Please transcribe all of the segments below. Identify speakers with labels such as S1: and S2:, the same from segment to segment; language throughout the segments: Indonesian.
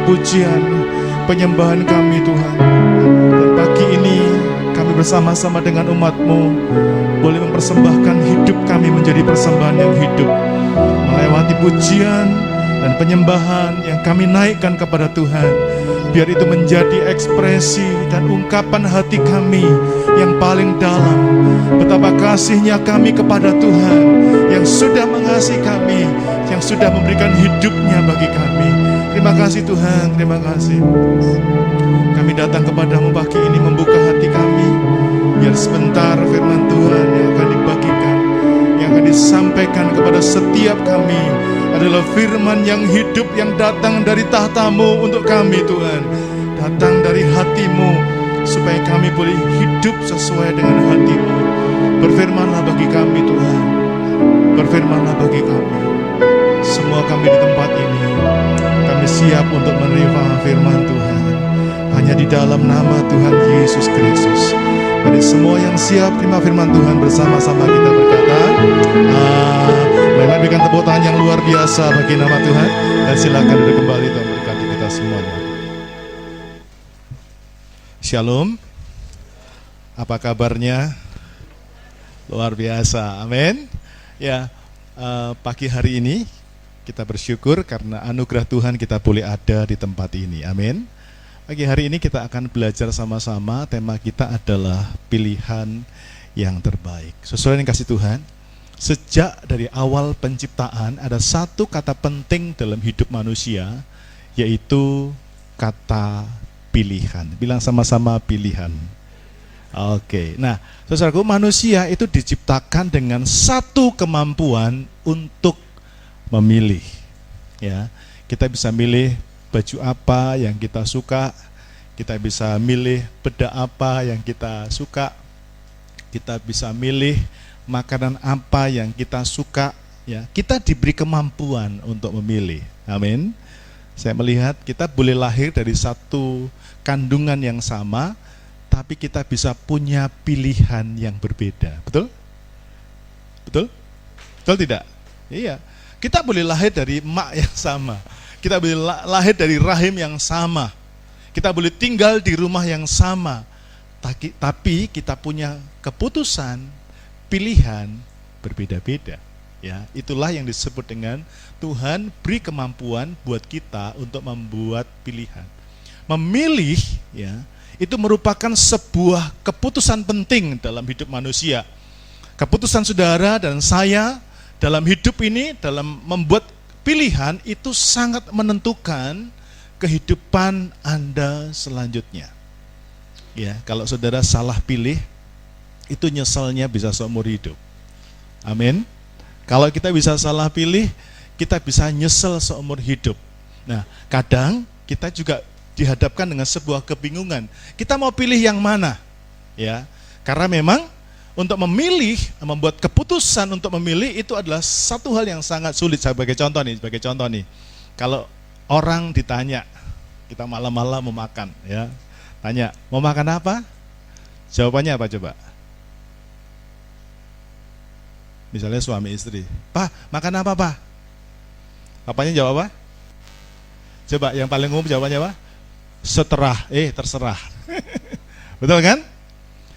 S1: pujian, penyembahan kami Tuhan. Dan pagi ini kami bersama-sama dengan umat-Mu boleh mempersembahkan hidup kami menjadi persembahan yang hidup, melewati pujian dan penyembahan yang kami naikkan kepada Tuhan. Biar itu menjadi ekspresi dan ungkapan hati kami yang paling dalam, betapa kasihnya kami kepada Tuhan yang sudah mengasihi kami, yang sudah memberikan hidupnya bagi kami. Terima kasih Tuhan, terima kasih. Kami datang kepadamu pagi ini membuka hati kami, biar sebentar firman Tuhan yang akan dibagikan, yang akan disampaikan kepada setiap kami adalah firman yang hidup, yang datang dari tahta-Mu untuk kami Tuhan, datang dari hati-Mu, supaya kami boleh hidup sesuai dengan hati-Mu. Berfirmanlah bagi kami Tuhan, berfirmanlah bagi kami. Semua kami di tempat ini, kami siap untuk menerima firman Tuhan, hanya di dalam nama Tuhan Yesus Kristus. Dari semua yang siap terima firman Tuhan, bersama-sama kita berkata berikan tepuk tangan yang luar biasa bagi nama Tuhan. Dan silakan duduk kembali, Tuhan berkati kita semuanya. Shalom. Apa kabarnya? Luar biasa, amin. Ya, pagi hari ini kita bersyukur karena anugerah Tuhan kita boleh ada di tempat ini, amin. Pagi hari ini kita akan belajar sama-sama. Tema kita adalah pilihan yang terbaik. Sesuai dengan kasih Tuhan, sejak dari awal penciptaan ada satu kata penting dalam hidup manusia, yaitu kata pilihan. Bilang sama-sama pilihan. Oke, nah saudaraku, manusia itu diciptakan dengan satu kemampuan untuk memilih. Ya, kita bisa milih baju apa yang kita suka, kita bisa milih beda apa yang kita suka, kita bisa milih makanan apa yang kita suka, ya. Kita diberi kemampuan untuk memilih. Amin. Saya melihat kita boleh lahir dari satu kandungan yang sama, tapi kita bisa punya pilihan yang berbeda. Betul? Betul? Betul tidak? Iya. Kita boleh lahir dari emak yang sama. Kita boleh lahir dari rahim yang sama. Kita boleh tinggal di rumah yang sama. Tapi kita punya keputusan, pilihan berbeda-beda. Ya, itulah yang disebut dengan Tuhan beri kemampuan buat kita untuk membuat pilihan. Memilih, ya, itu merupakan sebuah keputusan penting dalam hidup manusia. Keputusan saudara dan saya dalam hidup ini, dalam membuat pilihan itu sangat menentukan kehidupan Anda selanjutnya. Ya, kalau saudara salah pilih, itu nyesalnya bisa seumur hidup. Amin. Kalau kita bisa salah pilih, kita bisa nyesel seumur hidup. Nah, kadang kita juga dihadapkan dengan sebuah kebingungan. Kita mau pilih yang mana? Ya, karena memang untuk memilih, membuat keputusan untuk memilih itu adalah satu hal yang sangat sulit. Sebagai contoh nih, kalau orang ditanya, kita malam-malam mau makan, ya, tanya, mau makan apa? Jawabannya apa coba? Misalnya suami istri, Pak, makan apa Pak? Bapaknya jawab apa? Coba yang paling umum jawabannya apa? Terserah. Betul kan?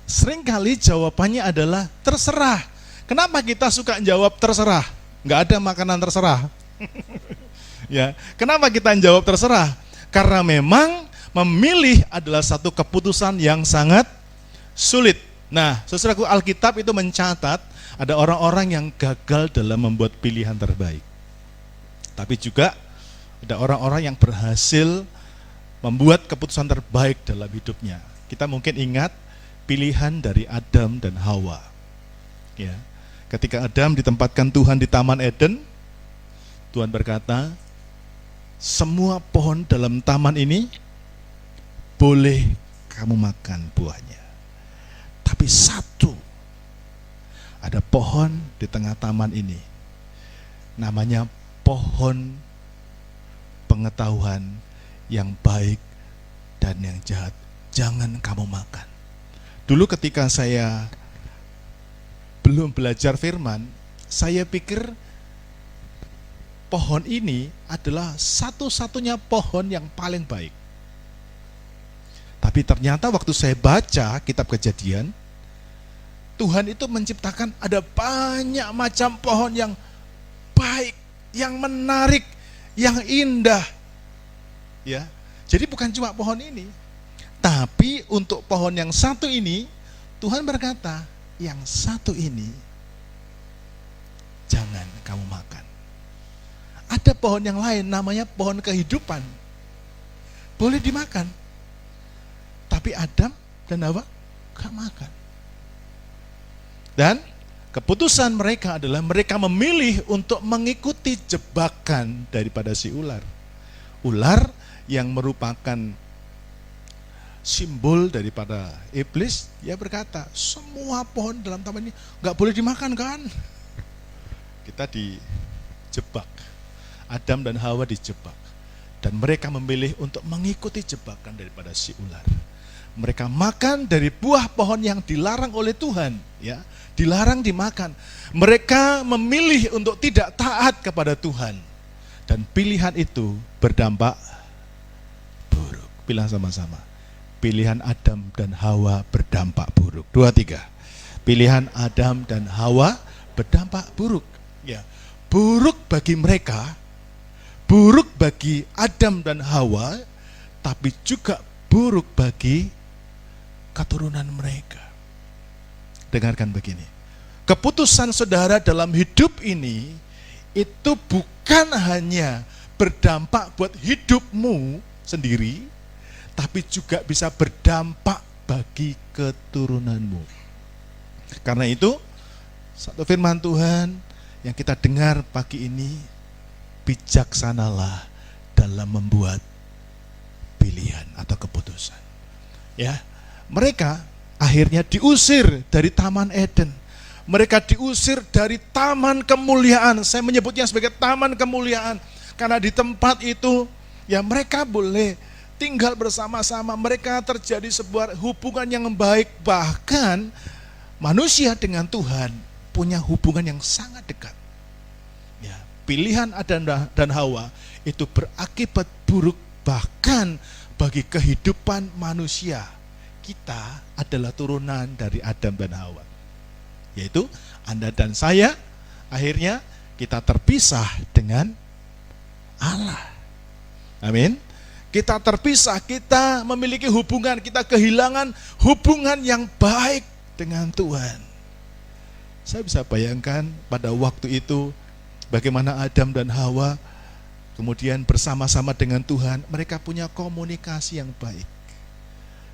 S1: Seringkali jawabannya adalah terserah. Kenapa kita suka jawab terserah? Nggak ada makanan terserah. Ya, kenapa kita jawab terserah? Karena memang memilih adalah satu keputusan yang sangat sulit. Nah, saudaraku, Alkitab itu mencatat ada orang-orang yang gagal dalam membuat pilihan terbaik. Tapi juga ada orang-orang yang berhasil membuat keputusan terbaik dalam hidupnya. Kita mungkin ingat pilihan dari Adam dan Hawa. Ya, ketika Adam ditempatkan Tuhan di Taman Eden, Tuhan berkata, semua pohon dalam taman ini boleh kamu makan buahnya. Tapi satu, ada pohon di tengah taman ini, namanya pohon pengetahuan yang baik dan yang jahat. Jangan kamu makan. Dulu ketika saya belum belajar firman, saya pikir pohon ini adalah satu-satunya pohon yang paling baik. Tapi ternyata waktu saya baca kitab Kejadian, Tuhan itu menciptakan ada banyak macam pohon yang baik, yang menarik, yang indah. Ya. Jadi bukan cuma pohon ini. Tapi untuk pohon yang satu ini, Tuhan berkata, yang satu ini jangan kamu makan. Ada pohon yang lain namanya pohon kehidupan. Boleh dimakan. Tapi Adam dan Hawa gak makan. Dan keputusan mereka adalah mereka memilih untuk mengikuti jebakan daripada si ular. Ular yang merupakan simbol daripada iblis, dia berkata, semua pohon dalam taman ini gak boleh dimakan kan? Kita dijebak. Adam dan Hawa dijebak. Dan mereka memilih untuk mengikuti jebakan daripada si ular. Mereka makan dari buah pohon yang dilarang oleh Tuhan, ya, dilarang dimakan. Mereka memilih untuk tidak taat kepada Tuhan, dan pilihan itu berdampak buruk. Bilang sama-sama, pilihan Adam dan Hawa berdampak buruk. 2, 3. Pilihan Adam dan Hawa berdampak buruk. Ya, buruk bagi mereka, buruk bagi Adam dan Hawa, tapi juga buruk bagi keturunan mereka. Dengarkan begini, keputusan saudara dalam hidup ini itu bukan hanya berdampak buat hidupmu sendiri, tapi juga bisa berdampak bagi keturunanmu. Karena itu, satu firman Tuhan yang kita dengar pagi ini, bijaksanalah dalam membuat pilihan atau keputusan. Ya, mereka akhirnya diusir dari Taman Eden. Mereka diusir dari taman kemuliaan. Saya menyebutnya sebagai taman kemuliaan karena di tempat itu ya mereka boleh tinggal bersama-sama. Mereka terjadi sebuah hubungan yang baik. Bahkan manusia dengan Tuhan punya hubungan yang sangat dekat. Ya, pilihan Adam dan Hawa itu berakibat buruk bahkan bagi kehidupan manusia. Kita adalah turunan dari Adam dan Hawa, yaitu Anda dan saya. Akhirnya kita terpisah dengan Allah. Amin. Kita terpisah, kita memiliki hubungan, kita kehilangan hubungan yang baik dengan Tuhan. Saya bisa bayangkan pada waktu itu bagaimana Adam dan Hawa kemudian bersama-sama dengan Tuhan, mereka punya komunikasi yang baik.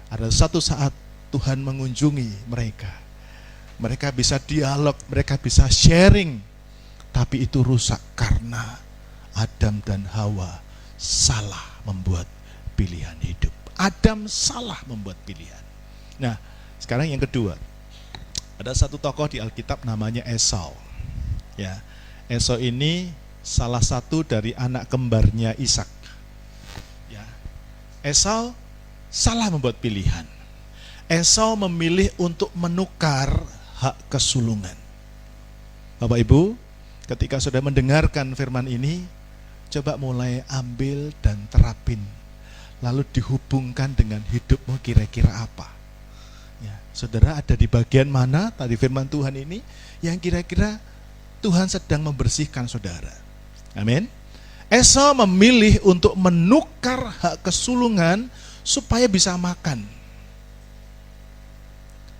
S1: Ada satu saat Tuhan mengunjungi mereka. Mereka bisa dialog, mereka bisa sharing. Tapi itu rusak karena Adam dan Hawa salah membuat pilihan hidup. Adam salah membuat pilihan. Nah, sekarang yang kedua. Ada satu tokoh di Alkitab namanya Esau. Ya, Esau ini salah satu dari anak kembarnya Ishak. Ya, Esau salah membuat pilihan. Esau memilih untuk menukar hak kesulungan. Bapak Ibu, ketika sudah mendengarkan firman ini, coba mulai ambil dan terapin. Lalu dihubungkan dengan hidupmu kira-kira apa. Ya, saudara ada di bagian mana tadi firman Tuhan ini yang kira-kira Tuhan sedang membersihkan saudara. Amin. Esau memilih untuk menukar hak kesulungan supaya bisa makan.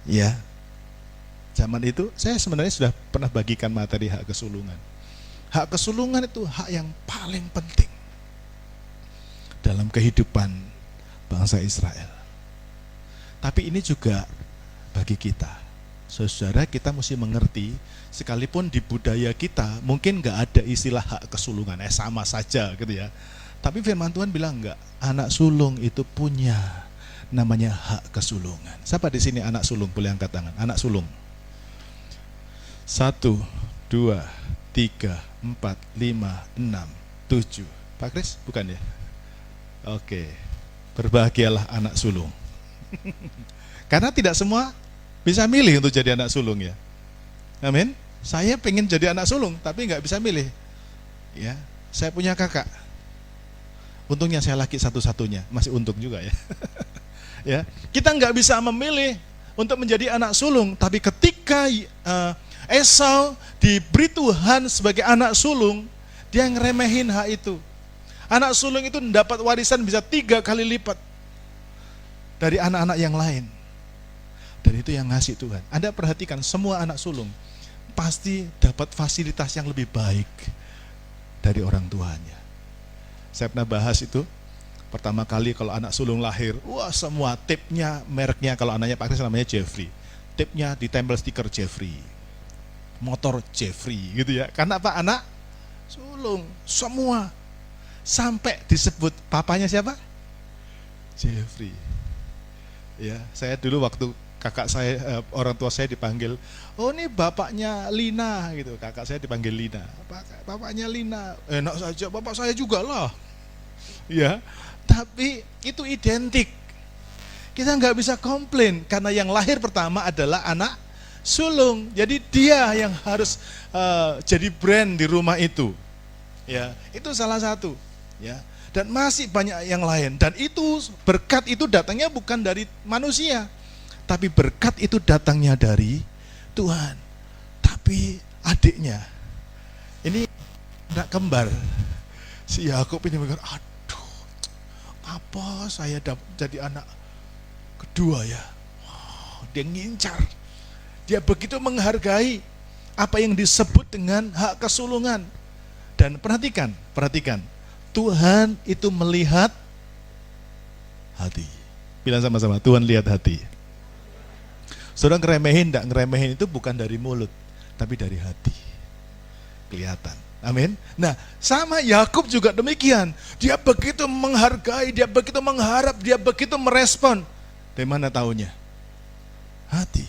S1: Ya, zaman itu saya sebenarnya sudah pernah bagikan materi hak kesulungan. Hak kesulungan itu hak yang paling penting dalam kehidupan bangsa Israel. Tapi ini juga bagi kita. Saudara, kita mesti mengerti, sekalipun di budaya kita mungkin nggak ada istilah hak kesulungan, sama saja gitu ya. Tapi firman Tuhan bilang enggak, anak sulung itu punya namanya hak kesulungan. Siapa di sini anak sulung? Boleh angkat tangan. Anak sulung. 1, 2, 3, 4, 5, 6, 7. Pak Kris? Bukan ya? Oke. Berbahagialah anak sulung. Karena tidak semua bisa milih untuk jadi anak sulung ya. Amin. Saya pengen jadi anak sulung tapi nggak bisa milih. Ya. Saya punya kakak. Untungnya saya laki satu-satunya, masih untung juga ya. Ya, kita nggak bisa memilih untuk menjadi anak sulung, tapi ketika Esau diberi Tuhan sebagai anak sulung, dia ngeremehin hak itu. Anak sulung itu mendapat warisan bisa 3 kali lipat dari anak-anak yang lain. Dan itu yang ngasih Tuhan. Anda perhatikan, semua anak sulung pasti dapat fasilitas yang lebih baik dari orang tuanya. Saya pernah bahas itu. Pertama kali kalau anak sulung lahir, wah semua tipnya, mereknya, kalau anaknya Pak Kris namanya Jeffrey. Tipnya ditempel stiker Jeffrey. Motor Jeffrey gitu ya. Karena apa? Anak sulung, semua. Sampai disebut papanya siapa? Jeffrey. Ya, saya dulu waktu kakak saya, orang tua saya dipanggil, oh ini bapaknya Lina gitu, kakak saya dipanggil Lina, bapaknya Lina, enak saja, bapak saya juga lah, ya, tapi itu identik, kita nggak bisa komplain, karena yang lahir pertama adalah anak sulung, jadi dia yang harus jadi brand di rumah itu, ya, itu salah satu, ya. Dan masih banyak yang lain. Dan itu, berkat itu datangnya bukan dari manusia, tapi berkat itu datangnya dari Tuhan. Tapi adiknya, ini anak kembar, si Yakub ini mikir, aduh, apa saya jadi anak kedua ya? Wow, dia ngincar. Dia begitu menghargai apa yang disebut dengan hak kesulungan. Dan perhatikan, Tuhan itu melihat hati. Bilang sama-sama, Tuhan lihat hati. Saudara ngeremehin, enggak ngeremehin itu bukan dari mulut, tapi dari hati. Kelihatan. Amin. Nah, sama Yakub juga demikian. Dia begitu menghargai, dia begitu mengharap, dia begitu merespon. Dari mana taunya? Hati.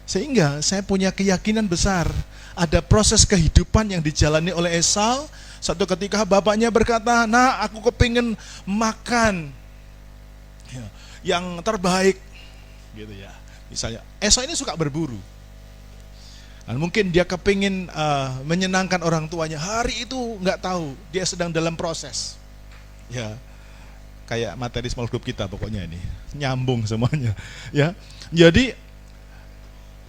S1: Sehingga saya punya keyakinan besar, ada proses kehidupan yang dijalani oleh Esau. Satu ketika bapaknya berkata, nah aku kepingin makan yang terbaik, gitu ya. Misalnya, Esau ini suka berburu. Dan mungkin dia kepingin menyenangkan orang tuanya. Hari itu nggak tahu, dia sedang dalam proses. Ya, kayak materi small group kita pokoknya ini, nyambung semuanya. Ya, jadi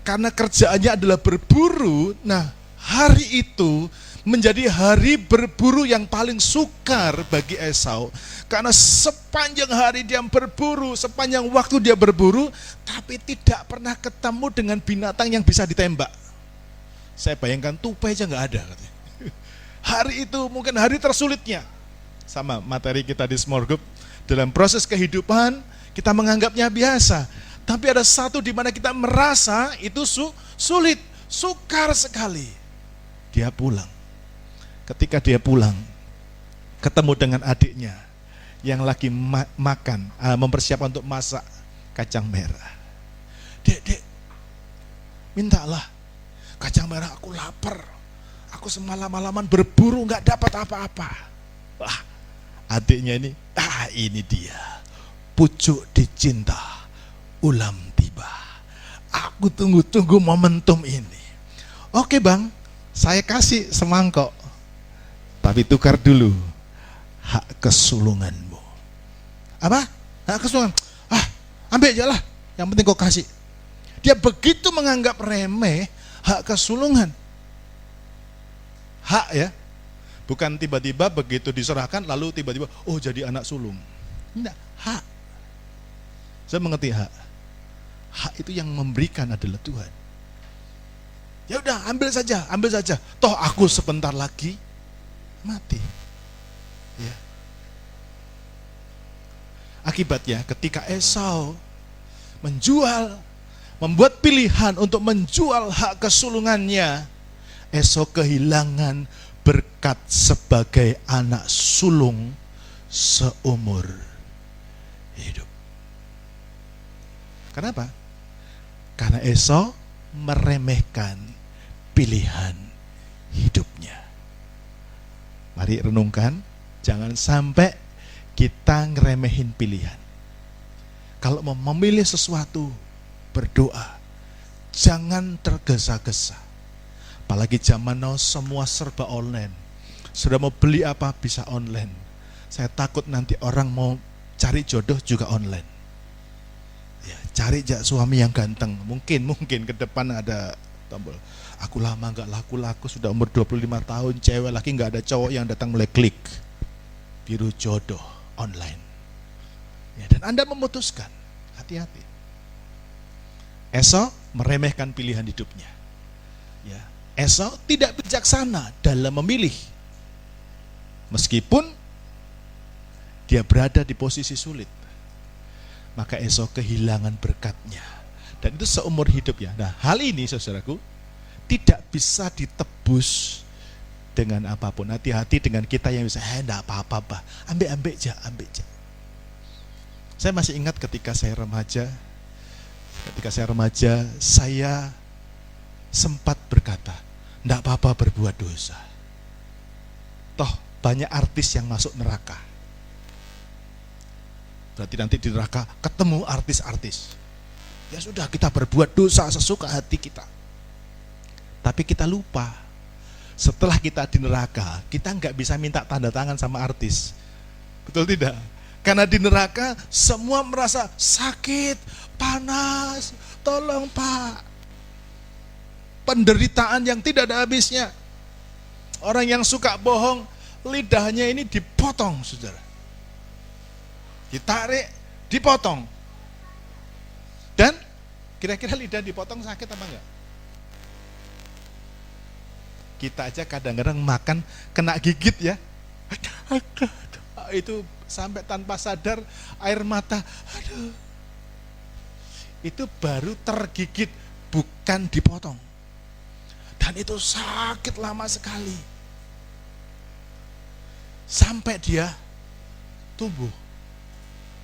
S1: karena kerjaannya adalah berburu, nah hari itu menjadi hari berburu yang paling sukar bagi Esau. Karena sepanjang hari dia berburu, sepanjang waktu dia berburu, tapi tidak pernah ketemu dengan binatang yang bisa ditembak. Saya bayangkan tupai aja nggak ada. Hari itu mungkin hari tersulitnya. Sama materi kita di small group, dalam proses kehidupan kita menganggapnya biasa. Tapi ada satu di mana kita merasa itu sulit, sukar sekali. Dia pulang. Ketika dia pulang, ketemu dengan adiknya yang lagi makan, mempersiapkan untuk masak kacang merah. Dek, mintalah kacang merah, aku lapar. Aku semalam-malaman berburu nggak dapat apa-apa. Wah, adiknya ini dia, pucuk dicinta, ulam tiba. Aku tunggu-tunggu momentum ini. Oke bang, saya kasih semangkok. Tapi tukar dulu hak kesulunganmu. Apa? Hak kesulungan. Ambil aja lah. Yang penting kau kasih. Dia begitu menganggap remeh hak kesulungan. Hak ya. Bukan tiba-tiba begitu diserahkan lalu tiba-tiba oh jadi anak sulung. Tidak, hak. Saya mengerti hak. Hak itu yang memberikan adalah Tuhan. Ya udah, ambil saja. Toh aku sebentar lagi mati. Ya. Akibatnya ketika Esau membuat pilihan untuk menjual hak kesulungannya, Esau kehilangan berkat sebagai anak sulung seumur hidup. Kenapa? Karena Esau meremehkan pilihan hidupnya. Mari renungkan, jangan sampai kita ngeremehin pilihan. Kalau mau memilih sesuatu, berdoa. Jangan tergesa-gesa. Apalagi zaman now semua serba online. Sudah mau beli apa bisa online. Saya takut nanti orang mau cari jodoh juga online. Ya, cari suami yang ganteng. Mungkin ke depan ada tombol. Aku lama gak laku-laku, sudah umur 25 tahun, cewek lagi gak ada cowok yang datang mulai klik. Biru jodoh online. Ya, dan Anda memutuskan, hati-hati. Esau meremehkan pilihan hidupnya. Ya, Esau tidak bijaksana dalam memilih. Meskipun dia berada di posisi sulit, maka Esau kehilangan berkatnya. Dan itu seumur hidup ya. Nah, hal ini saudaraku tidak bisa ditebus dengan apapun. Hati-hati dengan kita yang bisa, enggak apa-apa, ambil aja. Saya masih ingat ketika saya remaja, saya sempat berkata, enggak apa-apa berbuat dosa. Toh banyak artis yang masuk neraka. Berarti nanti di neraka ketemu artis-artis. Ya sudah, kita berbuat dosa sesuka hati kita. Tapi kita lupa, setelah kita di neraka, kita nggak bisa minta tanda tangan sama artis. Betul tidak? Karena di neraka semua merasa sakit, panas, tolong Pak. Penderitaan yang tidak ada habisnya. Orang yang suka bohong, lidahnya ini dipotong, saudara. Ditarik, dipotong. Dan kira-kira lidah dipotong sakit apa enggak? Kita aja kadang-kadang makan kena gigit ya. Itu sampai tanpa sadar air mata. Aduh. Itu baru tergigit, bukan dipotong. Dan itu sakit lama sekali. Sampai dia tumbuh.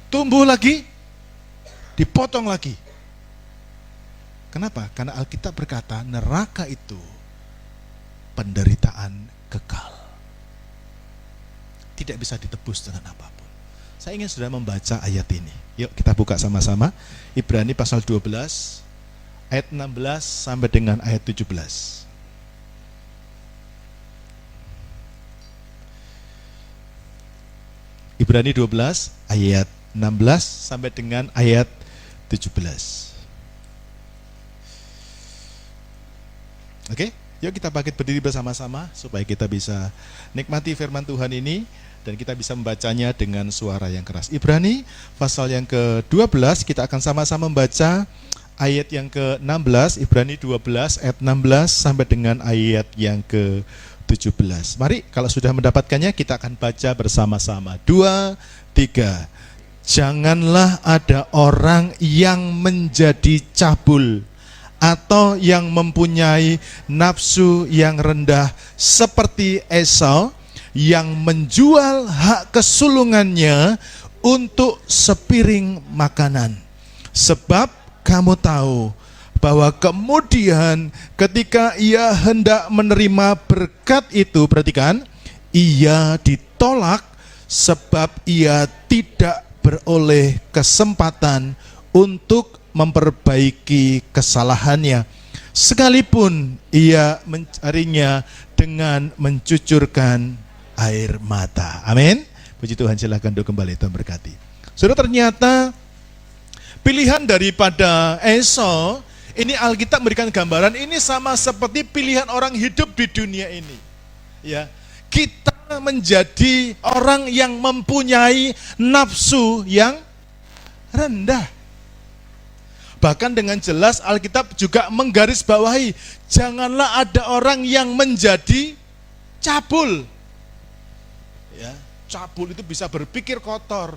S1: Tumbuh lagi, dipotong lagi. Kenapa? Karena Alkitab berkata neraka itu penderitaan kekal. Tidak bisa ditebus dengan apapun. Saya ingin sudah membaca ayat ini. Yuk kita buka sama-sama. Ibrani pasal 12 ayat 16 sampai dengan ayat 17. Ibrani 12 ayat 16 sampai dengan ayat 17. Oke? Yuk kita bangkit berdiri bersama-sama supaya kita bisa nikmati firman Tuhan ini dan kita bisa membacanya dengan suara yang keras. Ibrani pasal yang ke-12 kita akan sama-sama membaca ayat yang ke-16, Ibrani 12 ayat 16 sampai dengan ayat yang ke-17. Mari kalau sudah mendapatkannya kita akan baca bersama-sama. 2, 3. Janganlah ada orang yang menjadi cabul atau yang mempunyai nafsu yang rendah seperti Esau yang menjual hak kesulungannya untuk sepiring makanan. Sebab kamu tahu bahwa kemudian ketika ia hendak menerima berkat itu, perhatikan, ia ditolak sebab ia tidak beroleh kesempatan untuk memperbaiki kesalahannya, sekalipun ia mencarinya dengan mencucurkan air mata. Amin. Puji Tuhan, silakan doa kembali, Tuhan berkati. Saudara, ternyata pilihan daripada Esau ini Alkitab memberikan gambaran ini sama seperti pilihan orang hidup di dunia ini. Ya, kita menjadi orang yang mempunyai nafsu yang rendah. Bahkan dengan jelas Alkitab juga menggarisbawahi, janganlah ada orang yang menjadi cabul. Ya, cabul itu bisa berpikir kotor,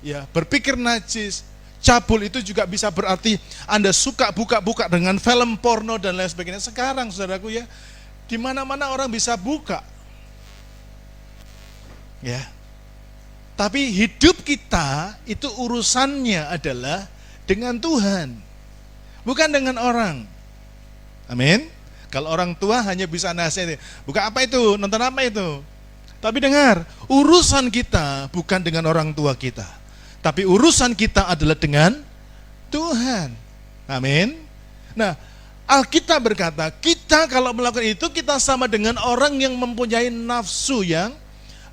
S1: ya, berpikir najis. Cabul itu juga bisa berarti Anda suka buka-buka dengan film porno dan lain sebagainya. Sekarang saudaraku ya, di mana-mana orang bisa buka. Ya. Tapi hidup kita itu urusannya adalah dengan Tuhan, bukan dengan orang. Amin. Kalau orang tua hanya bisa nasihat, buka apa itu, nonton apa itu. Tapi dengar, urusan kita bukan dengan orang tua kita, tapi urusan kita adalah dengan Tuhan. Amin. Nah, Alkitab berkata kita kita kalau melakukan itu, kita sama dengan orang yang mempunyai nafsu yang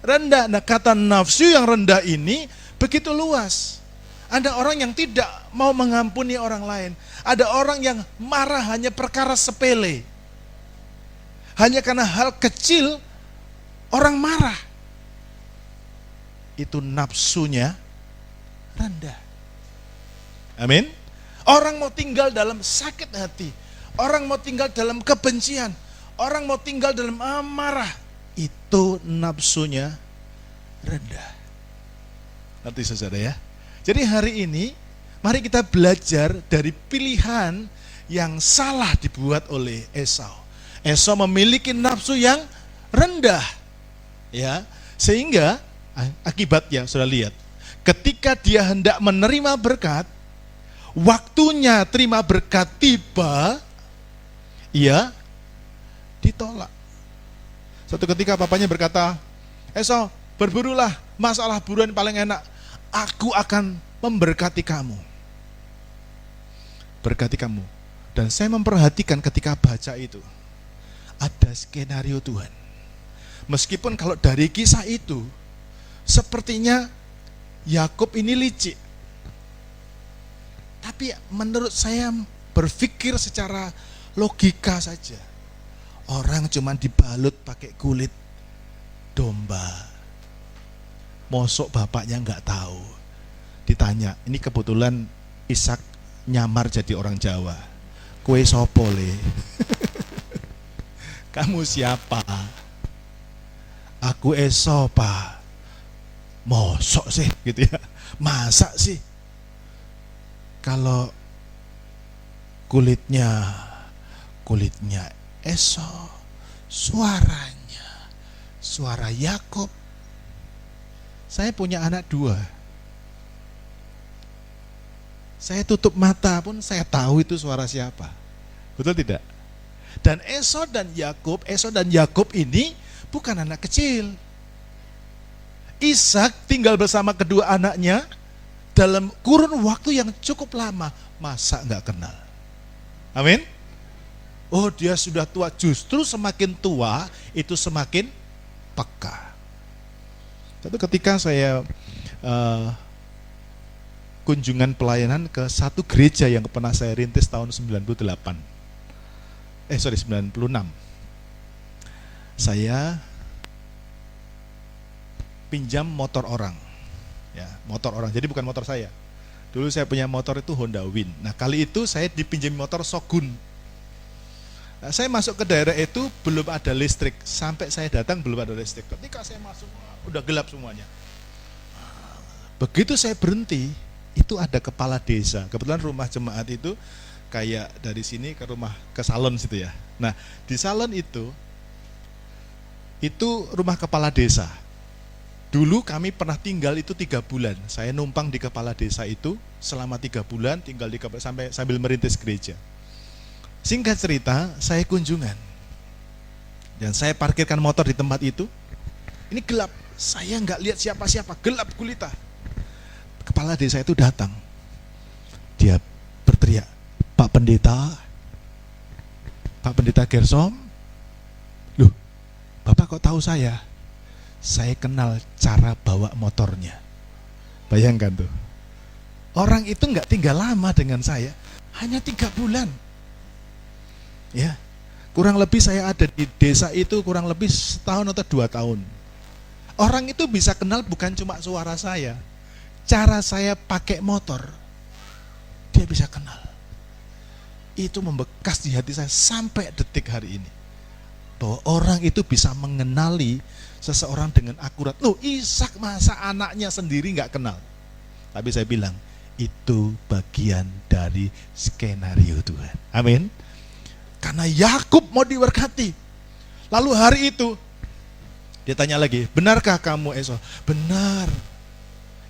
S1: rendah. Nah, kata nafsu yang rendah ini begitu luas. Ada orang yang tidak mau mengampuni orang lain. Ada orang yang marah hanya perkara sepele. Hanya karena hal kecil, orang marah. Itu nafsunya rendah. Amin. Orang mau tinggal dalam sakit hati. Orang mau tinggal dalam kebencian. Orang mau tinggal dalam amarah. Itu nafsunya rendah. Nanti saudara ya. Jadi hari ini, mari kita belajar dari pilihan yang salah dibuat oleh Esau. Esau memiliki nafsu yang rendah. Ya, sehingga akibatnya sudah lihat. Ketika dia hendak menerima berkat, waktunya terima berkat tiba, ia ditolak. Suatu ketika papanya berkata, Esau, berburulah, masalah buruan paling enak. Aku akan memberkati kamu. Berkati kamu. Dan saya memperhatikan ketika baca itu, ada skenario Tuhan. Meskipun kalau dari kisah itu, sepertinya Yakub ini licik. Tapi menurut saya berpikir secara logika saja. Orang cuma dibalut pakai kulit domba. Mosok bapaknya nggak tahu. Ditanya, ini kebetulan Ishak nyamar jadi orang Jawa. Kue sopo le? Kamu siapa? Aku Esau pak. Mosok sih gitu ya. Masa sih? Kalau kulitnya Esau, suaranya suara Yakub. Saya punya anak 2. Saya tutup mata pun saya tahu itu suara siapa. Betul tidak? Dan Esau dan Yakub ini bukan anak kecil. Ishak tinggal bersama kedua anaknya dalam kurun waktu yang cukup lama. Masa nggak kenal? Amin? Oh, dia sudah tua. Justru semakin tua itu semakin peka. Satu ketika saya kunjungan pelayanan ke satu gereja yang pernah saya rintis tahun 96. Saya pinjam motor orang. Ya, motor orang. Jadi bukan motor saya. Dulu saya punya motor itu Honda Win. Nah, kali itu saya dipinjam motor Shogun. Nah, saya masuk ke daerah itu belum ada listrik. Sampai saya datang belum ada listrik. Ketika saya masuk, udah gelap semuanya. Begitu saya berhenti, itu ada kepala desa. Kebetulan rumah jemaat itu kayak dari sini ke salon situ ya. Nah, di salon itu rumah kepala desa. Dulu kami pernah tinggal itu 3 bulan. Saya numpang di kepala desa itu selama 3 bulan, tinggal sambil merintis gereja. Singkat cerita, saya kunjungan. Dan saya parkirkan motor di tempat itu. Ini gelap. Saya nggak lihat siapa-siapa, gelap gulita. Kepala desa itu datang. Dia berteriak, Pak Pendeta Gersom, loh, Bapak kok tahu saya? Saya kenal cara bawa motornya. Bayangkan tuh. Orang itu nggak tinggal lama dengan saya, hanya 3 bulan. Ya, kurang lebih saya ada di desa itu kurang lebih 1 tahun atau 2 tahun. Orang itu bisa kenal bukan cuma suara saya, cara saya pakai motor, dia bisa kenal. Itu membekas di hati saya sampai detik hari ini. Bahwa orang itu bisa mengenali seseorang dengan akurat. Loh, Ishak masa anaknya sendiri nggak kenal? Tapi saya bilang, itu bagian dari skenario Tuhan. Amin. Karena Yakub mau diberkati. Lalu hari itu, dia tanya lagi, benarkah kamu Esau? Benar.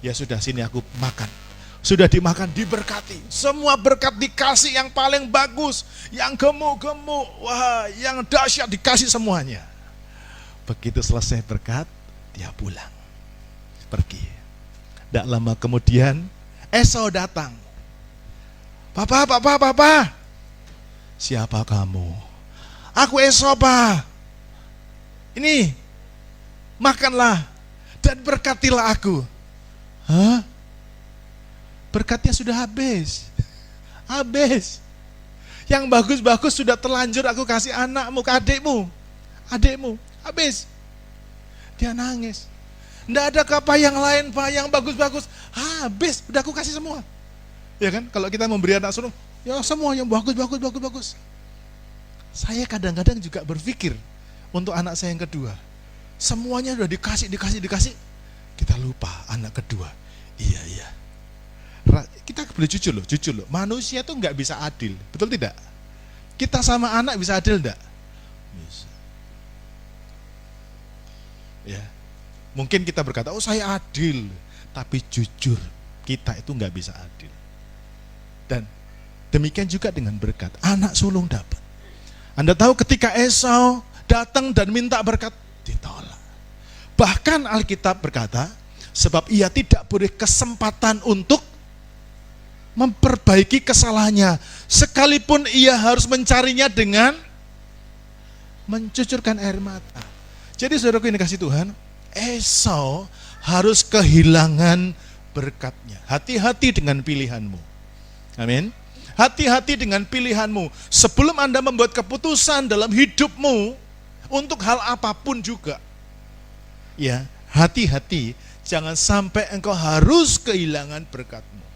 S1: Ya sudah, sini aku makan. Sudah dimakan, diberkati. Semua berkat dikasih yang paling bagus. Yang gemuk-gemuk, wah, yang dahsyat dikasih semuanya. Begitu selesai berkat, dia pulang. Pergi. Tidak lama kemudian, Esau datang. Papa. Siapa kamu? Aku Esau, Pak. Ini, makanlah dan berkatilah aku. Hah? Berkatnya sudah habis. Habis. Yang bagus-bagus sudah terlanjur aku kasih anakmu, ke adikmu. Habis. Dia nangis. Nggak ada apa yang lain, Pak, yang bagus-bagus. Habis, udah aku kasih semua. Ya kan, kalau kita memberi anak sulung, ya semua yang bagus. Saya kadang-kadang juga berpikir untuk anak saya yang kedua. Semuanya udah dikasih. Kita lupa anak kedua. Iya. Kita boleh jujur loh. Manusia tuh nggak bisa adil, betul tidak? Kita sama anak bisa adil enggak? Bisa. Ya. Mungkin kita berkata, oh saya adil, tapi jujur kita itu nggak bisa adil. Dan demikian juga dengan berkat, anak sulung dapat. Anda tahu ketika Esau datang dan minta berkat, ditolak. Bahkan Alkitab berkata, sebab ia tidak beri kesempatan untuk memperbaiki kesalahannya, sekalipun ia harus mencarinya dengan mencucurkan air mata. Jadi saudaraku ini kasih Tuhan, Esau harus kehilangan berkatnya. Hati-hati dengan pilihanmu. Amin. Hati-hati dengan pilihanmu. Sebelum Anda membuat keputusan dalam hidupmu, untuk hal apapun juga, ya, hati-hati, jangan sampai engkau harus kehilangan berkatmu.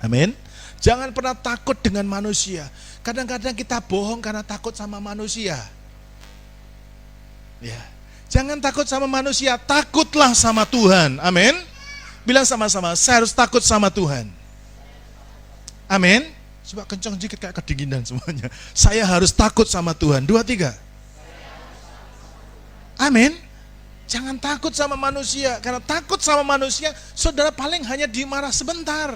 S1: Amin. Jangan pernah takut dengan manusia. Kadang-kadang kita bohong karena takut sama manusia. Ya. Jangan takut sama manusia, takutlah sama Tuhan. Amin. Bilang sama-sama, saya harus takut sama Tuhan. Amin. Coba kencang sedikit kayak kedinginan semuanya. Saya harus takut sama Tuhan. 2, 3. Amin. Jangan takut sama manusia. Karena takut sama manusia, saudara paling hanya dimarah sebentar.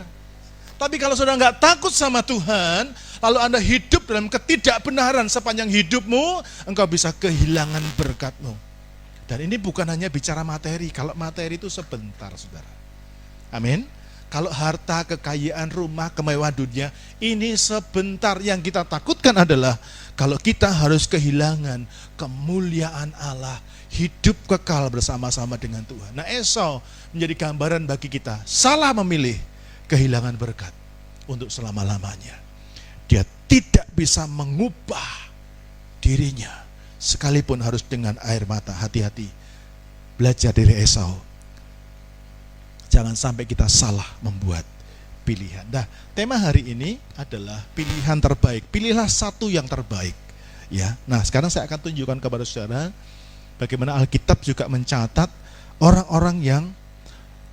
S1: Tapi kalau saudara nggak takut sama Tuhan, lalu Anda hidup dalam ketidakbenaran sepanjang hidupmu, engkau bisa kehilangan berkatmu. Dan ini bukan hanya bicara materi. Kalau materi itu sebentar, saudara. Amin. Kalau harta, kekayaan, rumah, kemewahan dunia, ini sebentar. Yang kita takutkan adalah kalau kita harus kehilangan kemuliaan Allah, hidup kekal bersama-sama dengan Tuhan. Nah, Esau menjadi gambaran bagi kita. Salah memilih kehilangan berkat untuk selama-lamanya. Dia tidak bisa mengubah dirinya, sekalipun harus dengan air mata. Hati-hati, belajar dari Esau. Jangan sampai kita salah membuat pilihan. Nah, tema hari ini adalah pilihan terbaik. Pilihlah satu yang terbaik. Ya. Nah, sekarang saya akan tunjukkan kepada saudara bagaimana Alkitab juga mencatat orang-orang yang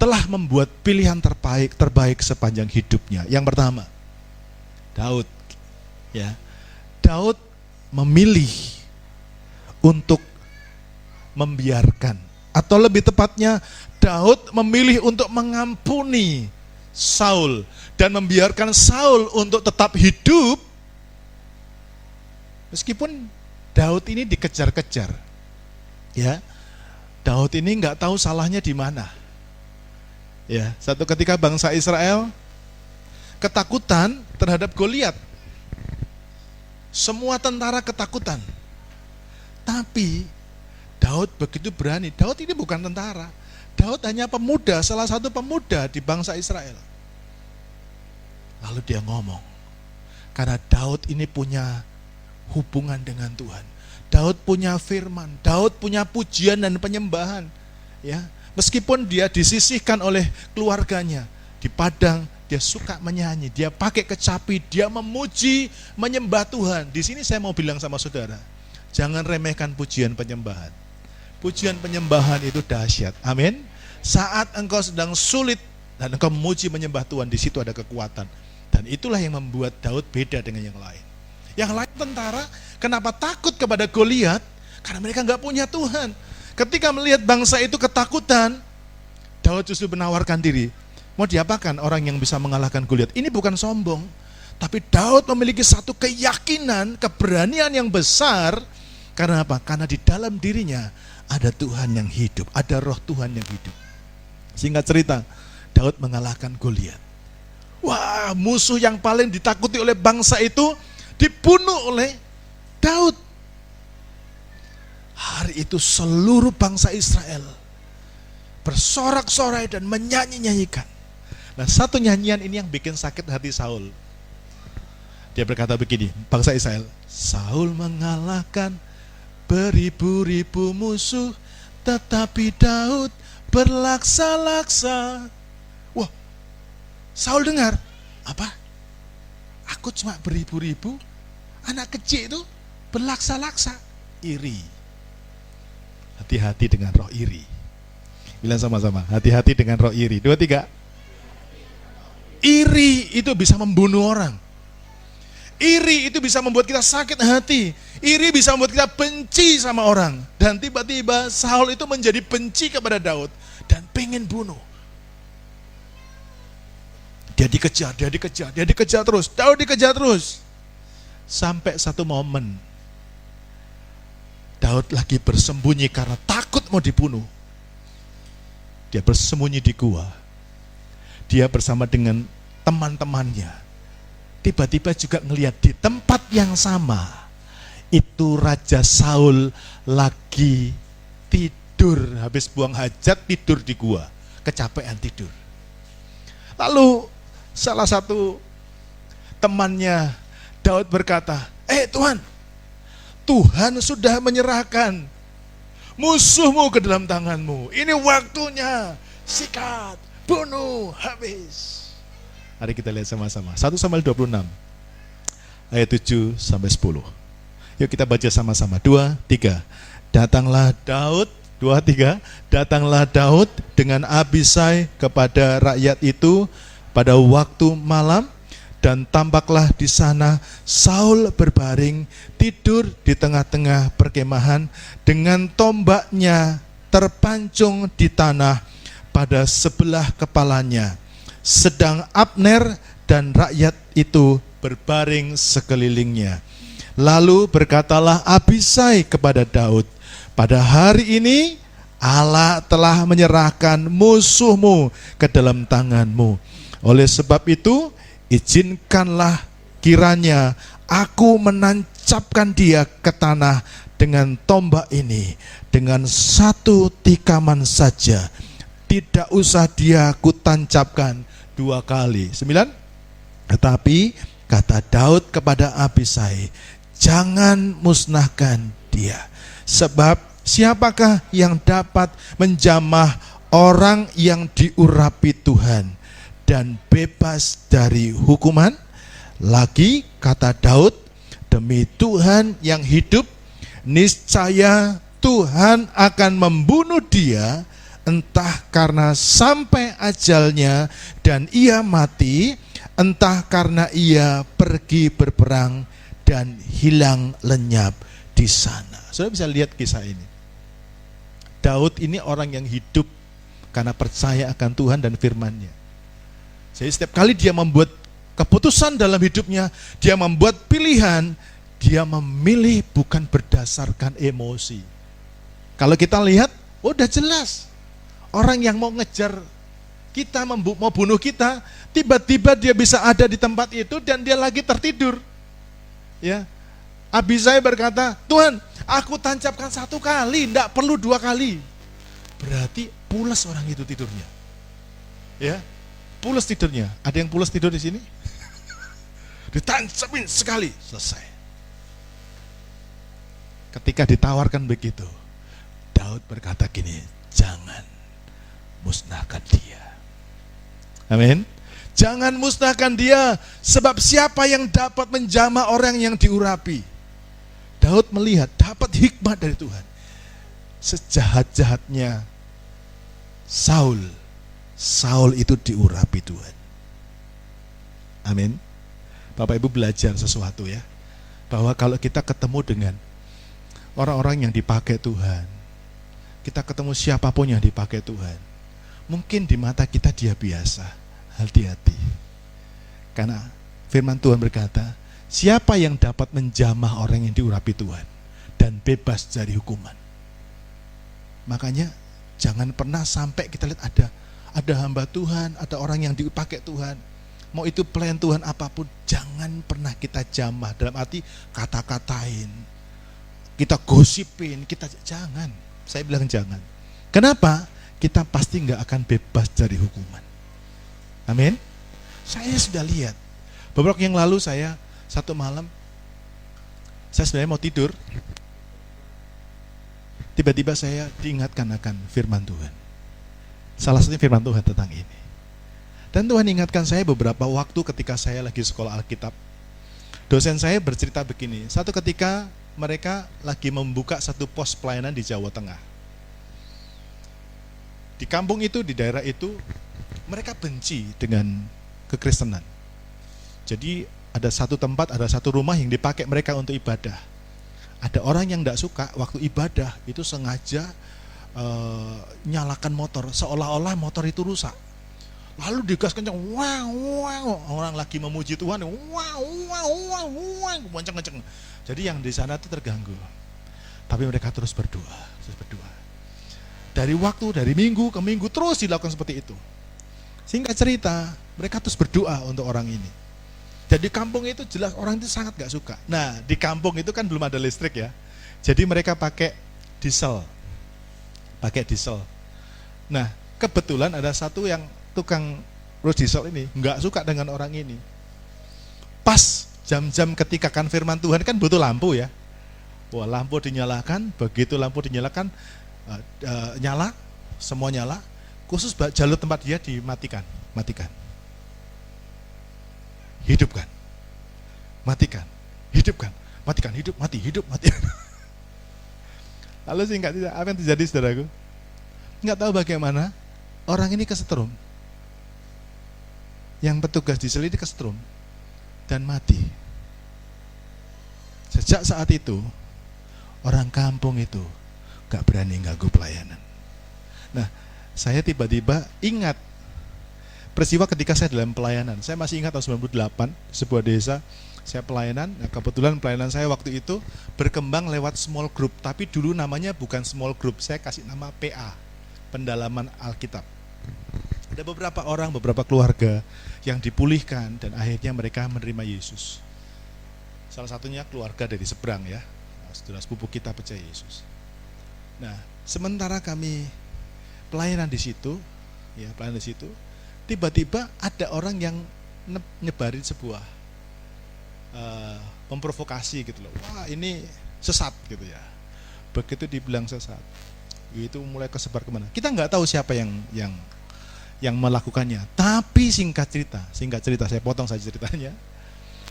S1: telah membuat pilihan terbaik sepanjang hidupnya. Yang pertama, Daud. Ya. Daud memilih untuk membiarkan, atau lebih tepatnya Daud memilih untuk mengampuni Saul dan membiarkan Saul untuk tetap hidup meskipun Daud ini dikejar-kejar. Ya. Daud ini nggak tahu salahnya di mana. Ya, satu ketika bangsa Israel ketakutan terhadap Goliat. Semua tentara ketakutan. Tapi Daud begitu berani. Daud ini bukan tentara. Daud hanya pemuda, salah satu pemuda di bangsa Israel. Lalu dia ngomong, karena Daud ini punya hubungan dengan Tuhan. Daud punya firman, Daud punya pujian dan penyembahan. Ya, meskipun dia disisihkan oleh keluarganya di padang, dia suka menyanyi, dia pakai kecapi, dia memuji, menyembah Tuhan. Di sini saya mau bilang sama saudara, jangan remehkan pujian penyembahan. Pujian penyembahan itu dahsyat. Amin. Saat engkau sedang sulit dan engkau memuji menyembah Tuhan, di situ ada kekuatan. Dan itulah yang membuat Daud beda dengan yang lain. Yang lain tentara, kenapa takut kepada Goliat? Karena mereka nggak punya Tuhan. Ketika melihat bangsa itu ketakutan, Daud justru menawarkan diri. Mau diapakan orang yang bisa mengalahkan Goliat? Ini bukan sombong, tapi Daud memiliki satu keyakinan, keberanian yang besar. Karena apa? Karena di dalam dirinya ada Tuhan yang hidup, ada roh Tuhan yang hidup. Singkat cerita, Daud mengalahkan Goliat. Wah, musuh yang paling ditakuti oleh bangsa itu dibunuh oleh Daud. Hari itu seluruh bangsa Israel bersorak-sorai dan menyanyi-nyanyikan. Nah, satu nyanyian ini yang bikin sakit hati Saul. Dia berkata begini, bangsa Israel, Saul mengalahkan beribu-ribu musuh, tetapi Daud berlaksa-laksa. Wah, Saul dengar, apa? Aku cuma beribu-ribu, anak kecil itu berlaksa-laksa. Iri. Hati-hati dengan roh iri. Bilang sama-sama, hati-hati dengan roh iri. 2, 3. Iri itu bisa membunuh orang. Iri itu bisa membuat kita sakit hati. Iri bisa membuat kita benci sama orang. Dan tiba-tiba Saul itu menjadi benci kepada Daud dan pengen bunuh. Dia dikejar terus. Daud dikejar terus. Sampai satu momen Daud lagi bersembunyi karena takut mau dibunuh. Dia bersembunyi di gua. Dia bersama dengan teman-temannya. Tiba-tiba juga ngelihat di tempat yang sama. Itu Raja Saul lagi tidur. Habis buang hajat tidur di gua. Kecapean tidur. Lalu salah satu temannya Daud berkata, Tuhan sudah menyerahkan musuhmu ke dalam tanganmu. Ini waktunya. Sikat, bunuh, habis. Mari kita lihat sama-sama. 1 Samuel 26 ayat 7 sampai 10. Yuk kita baca sama-sama. 2, 3. Datanglah Daud, 2, 3. Datanglah Daud dengan Abisai kepada rakyat itu pada waktu malam. Dan tampaklah di sana Saul berbaring tidur di tengah-tengah perkemahan dengan tombaknya terpancung di tanah pada sebelah kepalanya. Sedang Abner dan rakyat itu berbaring sekelilingnya. Lalu berkatalah Abisai kepada Daud, pada hari ini Allah telah menyerahkan musuhmu ke dalam tanganmu. Oleh sebab itu, izinkanlah kiranya aku menancapkan dia ke tanah dengan tombak ini, dengan satu tikaman saja. Tidak usah dia kutancapkan 2 kali. 9. Tetapi kata Daud kepada Abisai, jangan musnahkan dia. Sebab siapakah yang dapat menjamah orang yang diurapi Tuhan dan bebas dari hukuman? Lagi kata Daud, demi Tuhan yang hidup, niscaya Tuhan akan membunuh dia, entah karena sampai ajalnya dan ia mati, entah karena ia pergi berperang dan hilang lenyap di sana. Saudara bisa lihat kisah ini. Daud ini orang yang hidup karena percaya akan Tuhan dan firman-Nya. Jadi setiap kali dia membuat keputusan dalam hidupnya, dia membuat pilihan, dia memilih bukan berdasarkan emosi. Kalau kita lihat, udah jelas. Orang yang mau ngejar kita, mau bunuh kita, tiba-tiba dia bisa ada di tempat itu dan dia lagi tertidur. Ya, Abisai berkata, Tuhan, aku tancapkan 1 kali, tidak perlu 2 kali. Berarti pulas orang itu tidurnya. Ya, pulas tidurnya. Ada yang pulas tidur di sini? Ditancapin sekali, selesai. Ketika ditawarkan begitu, Daud berkata gini, jangan musnahkan dia. Amin. Jangan musnahkan dia, sebab siapa yang dapat menjamah orang yang diurapi? Daud melihat, dapat hikmat dari Tuhan. Sejahat-jahatnya Saul itu diurapi Tuhan. Amin. Bapak Ibu belajar sesuatu ya, bahwa kalau kita ketemu dengan orang-orang yang dipakai Tuhan, kita ketemu siapapun yang dipakai Tuhan, mungkin di mata kita dia biasa. Hati-hati. Karena firman Tuhan berkata, siapa yang dapat menjamah orang yang diurapi Tuhan dan bebas dari hukuman. Makanya jangan pernah sampai kita lihat ada hamba Tuhan, ada orang yang dipakai Tuhan, mau itu pelayan Tuhan apapun, jangan pernah kita jamah. Dalam arti kata-katain, kita gosipin, kita jangan. Saya bilang jangan. Kenapa? Kita pasti nggak akan bebas dari hukuman. Amin. Saya sudah lihat. Beberapa yang lalu saya satu malam, saya sebenarnya mau tidur. Tiba-tiba saya diingatkan akan firman Tuhan. Salah satunya firman Tuhan tentang ini. Dan Tuhan ingatkan saya beberapa waktu ketika saya lagi sekolah Alkitab. Dosen saya bercerita begini, satu ketika mereka lagi membuka satu pos pelayanan di Jawa Tengah. Di kampung itu, di daerah itu, mereka benci dengan kekristenan. Jadi ada satu tempat, ada satu rumah yang dipakai mereka untuk ibadah. Ada orang yang tidak suka waktu ibadah itu sengaja nyalakan motor, seolah-olah motor itu rusak. Lalu digas kencang, wow, wow, orang lagi memuji Tuhan, wow, wow, wow, wow, kencang-kencang. Jadi yang di sana itu terganggu. Tapi mereka terus berdoa, terus berdoa. Dari waktu, dari minggu ke minggu terus dilakukan seperti itu. Singkat cerita, mereka terus berdoa untuk orang ini. Jadi kampung itu jelas orang itu sangat gak suka. Nah, di kampung itu kan belum ada listrik ya. Jadi mereka pakai diesel. Nah, kebetulan ada satu yang tukang urus diesel ini nggak suka dengan orang ini. Pas jam-jam ketika kan firman Tuhan kan butuh lampu ya. Wah, lampu dinyalakan, begitu lampu dinyalakan nyala, semua nyala. Khusus jalur tempat dia dimatikan, hidupkan, matikan, hidupkan, matikan, hidup, mati, hidup, mati. Lalu singkat tidak, apa yang terjadi saudaraku? Nggak tahu bagaimana orang ini kesetrum. Yang petugas diesel ini kesetrum dan mati. Sejak saat itu orang kampung itu gak berani ganggu pelayanan. Nah, saya tiba-tiba ingat peristiwa ketika saya dalam pelayanan. Saya masih ingat tahun 98, sebuah desa saya pelayanan. Nah, kebetulan pelayanan saya waktu itu berkembang lewat small group, tapi dulu namanya bukan small group, saya kasih nama PA, pendalaman Alkitab. Ada beberapa orang, beberapa keluarga yang dipulihkan dan akhirnya mereka menerima Yesus. Salah satunya keluarga dari seberang ya, saudara sepupu kita percaya Yesus. Nah, sementara kami pelayanan di situ, tiba-tiba ada orang yang nyebarin sebuah memprovokasi gitu loh. Wah, ini sesat gitu ya. Begitu dibilang sesat, itu mulai kesebar kemana? Kita nggak tahu siapa yang melakukannya. Tapi singkat cerita, saya potong saja ceritanya.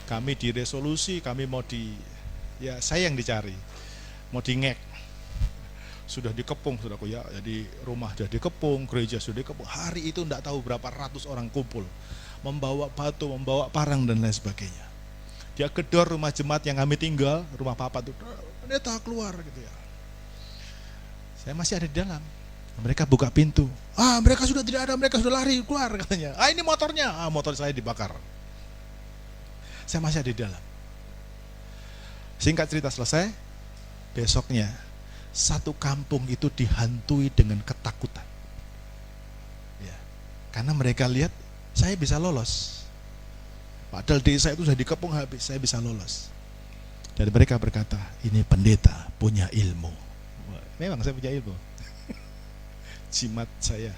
S1: Kami di resolusi, kami mau saya yang dicari, mau ngek. Sudah dikepung, saudaraku ya. Jadi rumah sudah dikepung, gereja sudah dikepung. Hari itu enggak tahu berapa ratus orang kumpul, membawa batu, membawa parang dan lain sebagainya. Dia gedor rumah jemaat yang kami tinggal, rumah papa itu, pendeta keluar gitu ya. Saya masih ada di dalam. Mereka buka pintu. Mereka sudah tidak ada, mereka sudah lari keluar katanya. Ini motornya. Motor saya dibakar. Saya masih ada di dalam. Singkat cerita selesai, besoknya satu kampung itu dihantui dengan ketakutan. Ya, karena mereka lihat saya bisa lolos. Padahal desa itu sudah dikepung habis, saya bisa lolos. Dan mereka berkata, ini pendeta punya ilmu. Memang saya punya ilmu. Jimat saya,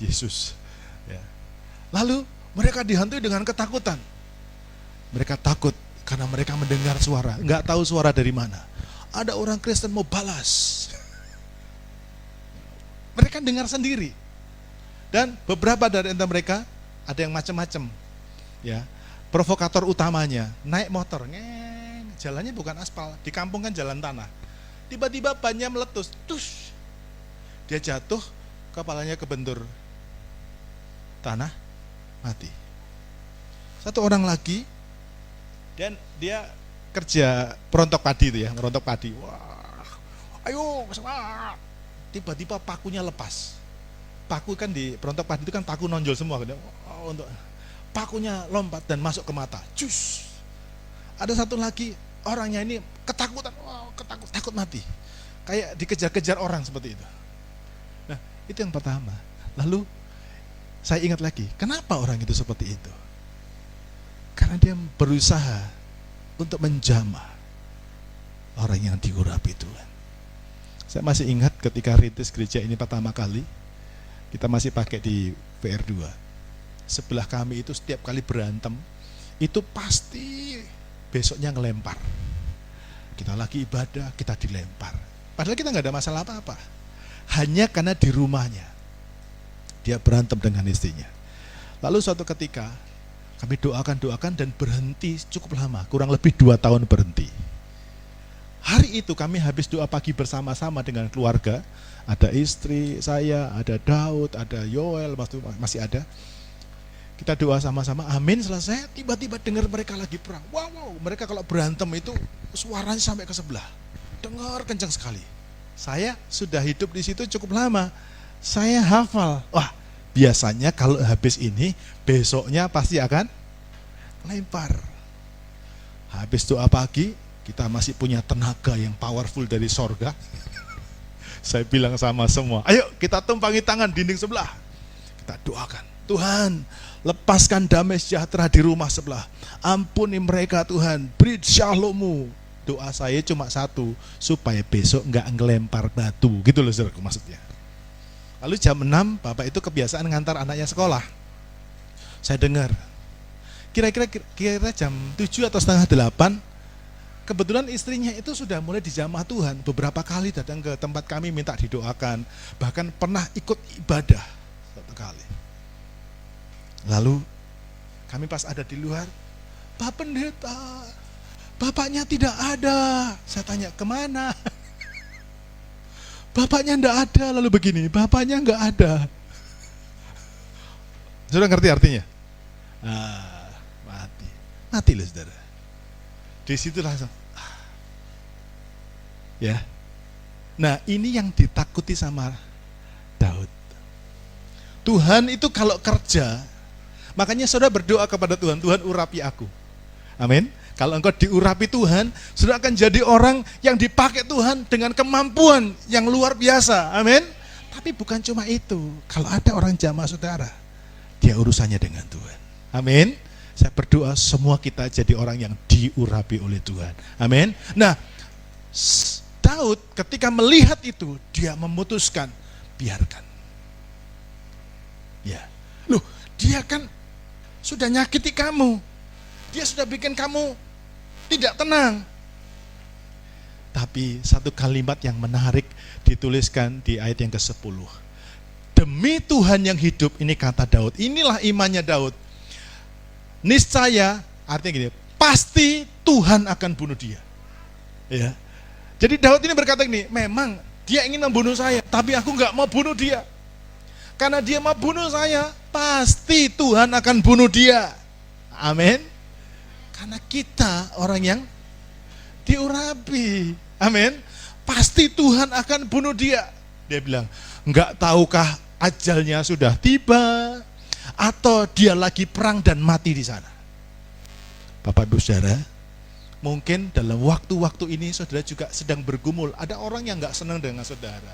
S1: Yesus. Ya. Lalu mereka dihantui dengan ketakutan. Mereka takut karena mereka mendengar suara, nggak tahu suara dari mana. Ada orang Kristen mau balas. Mereka dengar sendiri. Dan beberapa dari antara mereka ada yang macam-macam. Ya, provokator utamanya naik motor, jalannya bukan aspal, di kampung kan jalan tanah. Tiba-tiba bannya meletus, tush. Dia jatuh, kepalanya kebentur tanah, mati. Satu orang lagi, dan dia kerja perontok padi itu ya, merontok padi. Wah, ayo, semangat. Tiba-tiba pakunya lepas. Paku kan di perontok padi itu kan paku nonjol semua. Untuk pakunya lompat dan masuk ke mata. Cus. Ada satu lagi, orangnya ini ketakutan, takut mati. Kayak dikejar-kejar orang seperti itu. Nah, itu yang pertama. Lalu saya ingat lagi, kenapa orang itu seperti itu? Karena dia berusaha untuk menjamah orang yang diurapi Tuhan. Saya masih ingat ketika rintis gereja ini pertama kali, kita masih pakai di PR2. Sebelah kami itu setiap kali berantem, itu pasti besoknya ngelempar. Kita lagi ibadah, kita dilempar. Padahal kita nggak ada masalah apa-apa. Hanya karena di rumahnya dia berantem dengan istrinya. Lalu suatu ketika kami doakan dan berhenti cukup lama, kurang lebih 2 tahun berhenti. Hari itu kami habis doa pagi bersama-sama dengan keluarga. Ada istri saya, ada Daud, ada Yoel, masih ada. Kita doa sama-sama, amin, selesai. Tiba-tiba dengar mereka lagi perang. Wow, mereka kalau berantem itu suaranya sampai ke sebelah. Dengar kencang sekali. Saya sudah hidup di situ cukup lama. Saya hafal. Wah, biasanya kalau habis ini, besoknya pasti akan lempar. Habis doa pagi, kita masih punya tenaga yang powerful dari sorga. Saya bilang sama semua, ayo kita tumpangi tangan dinding sebelah. Kita doakan, Tuhan lepaskan damai sejahtera di rumah sebelah. Ampuni mereka Tuhan, beri shalom-Mu. Doa saya cuma satu, supaya besok enggak ngelempar batu. Gitu loh saudaraku maksudnya. Lalu jam 6, Bapak itu kebiasaan ngantar anaknya sekolah. Saya dengar, kira-kira jam 7 atau setengah 8, kebetulan istrinya itu sudah mulai dijamah Tuhan. Beberapa kali datang ke tempat kami minta didoakan. Bahkan pernah ikut ibadah satu kali. Lalu kami pas ada di luar, Pak Pendeta, bapaknya tidak ada. Saya tanya, kemana? Bapaknya enggak ada. Lalu begini, bapaknya enggak ada. Sudah ngerti artinya? Mati loh saudara. Di situ langsung ya. Nah, ini yang ditakuti sama Daud. Tuhan itu kalau kerja, makanya saudara berdoa kepada Tuhan, Tuhan urapi aku. Amin. Kalau engkau diurapi Tuhan, saudara akan jadi orang yang dipakai Tuhan dengan kemampuan yang luar biasa. Amin. Tapi bukan cuma itu. Kalau ada orang jamaah saudara, dia urusannya dengan Tuhan. Amin. Saya berdoa semua kita jadi orang yang diurapi oleh Tuhan. Amin. Nah, Daud ketika melihat itu, dia memutuskan, biarkan. Ya. Loh, dia kan sudah nyakiti kamu. Dia sudah bikin kamu tidak tenang. Tapi satu kalimat yang menarik dituliskan di ayat yang ke-10. Demi Tuhan yang hidup, ini kata Daud. Inilah imannya Daud. Niscaya, artinya gini, pasti Tuhan akan bunuh dia. Ya. Jadi Daud ini berkata gini, memang dia ingin membunuh saya, tapi aku nggak mau bunuh dia. Karena dia mau bunuh saya, pasti Tuhan akan bunuh dia. Amin. Karena kita orang yang diurapi. Amin. Pasti Tuhan akan bunuh dia. Dia bilang, nggak tahukah ajalnya sudah tiba, atau dia lagi perang dan mati di sana. Bapak Ibu Saudara, mungkin dalam waktu-waktu ini saudara juga sedang bergumul. Ada orang yang nggak senang dengan saudara.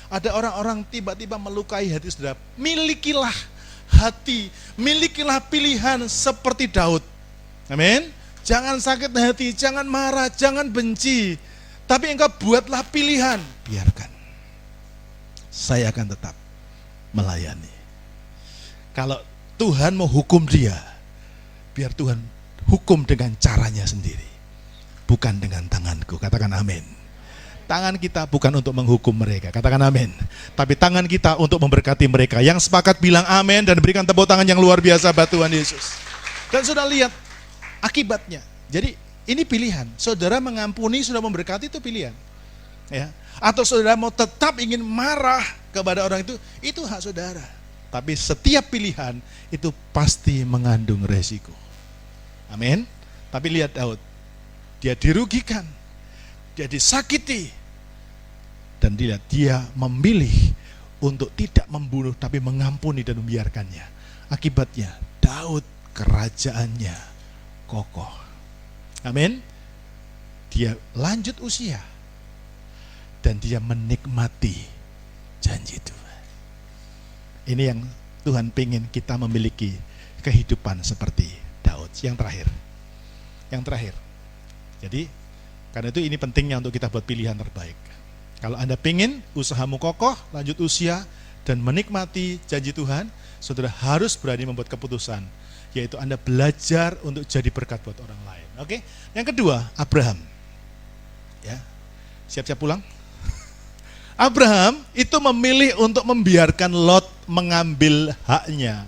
S1: Ada orang-orang tiba-tiba melukai hati saudara. Milikilah hati, milikilah pilihan seperti Daud. Amin. Jangan sakit hati, jangan marah, jangan benci. Tapi engkau buatlah pilihan. Biarkan. Saya akan tetap melayani. Kalau Tuhan mau hukum dia, biar Tuhan hukum dengan caranya sendiri. Bukan dengan tanganku. Katakan amin. Tangan kita bukan untuk menghukum mereka. Katakan amin. Tapi tangan kita untuk memberkati mereka. Yang sepakat bilang amin dan berikan tepuk tangan yang luar biasa buat Tuhan Yesus. Dan sudah lihat akibatnya. Jadi ini pilihan. Saudara mengampuni, sudah memberkati, itu pilihan. Ya. Atau saudara mau tetap ingin marah kepada orang itu hak saudara. Tapi setiap pilihan itu pasti mengandung resiko. Amin. Tapi lihat Daud, dia dirugikan, dia disakiti, dan dia memilih untuk tidak membunuh tapi mengampuni dan membiarkannya. Akibatnya Daud kerajaannya kokoh. Amin. Dia lanjut usia dan dia menikmati janji Tuhan. Ini yang Tuhan pengen kita memiliki kehidupan seperti Daud. Yang terakhir. Jadi Karena itu ini pentingnya untuk kita buat pilihan terbaik. Kalau Anda pengen usahamu kokoh, lanjut usia, dan menikmati janji Tuhan, saudara harus berani membuat keputusan, yaitu Anda belajar untuk jadi berkat buat orang lain. Oke? Yang kedua, Abraham. Ya, siap-siap pulang. Abraham itu memilih untuk membiarkan Lot mengambil haknya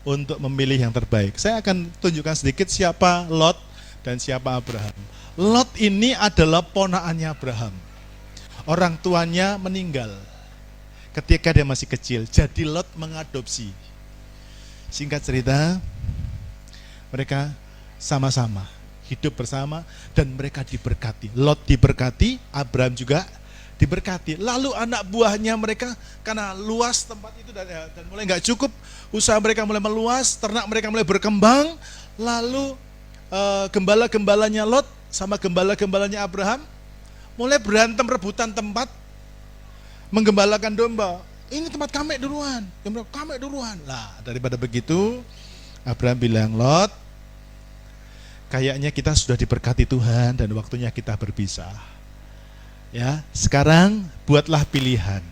S1: untuk memilih yang terbaik. Saya akan tunjukkan sedikit siapa Lot dan siapa Abraham. Lot ini adalah ponakannya Abraham. Orang tuanya meninggal ketika dia masih kecil. Jadi Lot mengadopsi. Singkat cerita, mereka sama-sama hidup bersama dan mereka diberkati. Lot diberkati, Abraham juga diberkati. Lalu anak buahnya mereka, karena luas tempat itu dan mulai nggak cukup, usaha mereka mulai meluas, ternak mereka mulai berkembang. Lalu gembala-gembalanya Lot sama gembala-gembalanya Abraham mulai berantem rebutan tempat menggembalakan domba. Ini tempat kami duluan, kami duluan. Nah, daripada begitu, Abraham bilang, Lot, kayaknya kita sudah diberkati Tuhan dan waktunya kita berpisah. Ya, sekarang buatlah pilihan.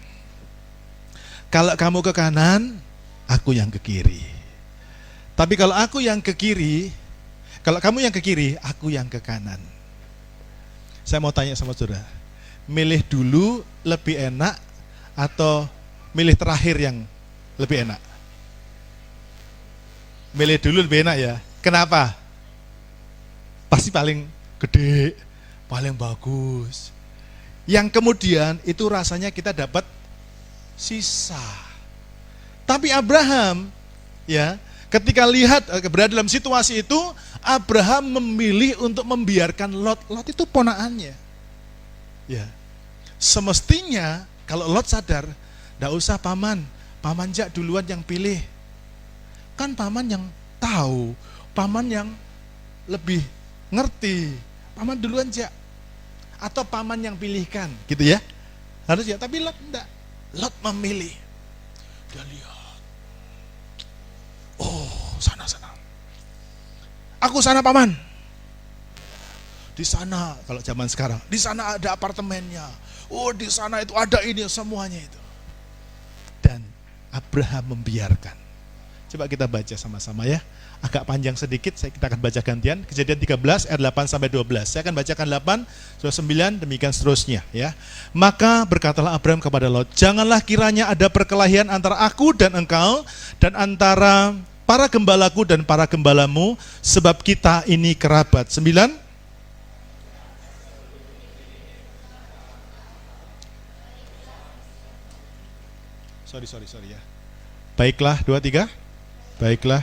S1: Kalau kamu ke kanan, aku yang ke kiri. Tapi kalau aku yang ke kiri, kalau kamu yang ke kiri, aku yang ke kanan. Saya mau tanya sama saudara, milih dulu lebih enak atau milih terakhir yang lebih enak? Milih dulu lebih enak ya. Kenapa? Pasti paling gede, paling bagus. Yang kemudian itu rasanya kita dapat sisa. Tapi Abraham, ya, ketika lihat berada dalam situasi itu, Abraham memilih untuk membiarkan Lot. Lot itu ponakannya. Ya. Semestinya kalau Lot sadar, enggak usah paman Jak duluan yang pilih. Kan paman yang tahu, paman yang lebih ngerti. Paman duluan Jak. Atau paman yang pilihkan, gitu ya. Harus ya, tapi Lot enggak. Lot memilih. Dia lihat. Oh, sana. Aku sana paman. Di sana, kalau zaman sekarang, di sana ada apartemennya. Oh, di sana itu ada ini, semuanya itu. Dan Abraham membiarkan. Coba kita baca sama-sama ya. Agak panjang sedikit, kita akan baca gantian. Kejadian 13 ayat 8 sampai 12. Saya akan bacakan 8, 9, demikian seterusnya ya. Maka berkatalah Abraham kepada Lot, janganlah kiranya ada perkelahian antara aku dan engkau, dan antara para gembalaku dan para gembalamu, sebab kita ini kerabat. 9. Sorry ya. Baiklah, 2, 3. Baiklah.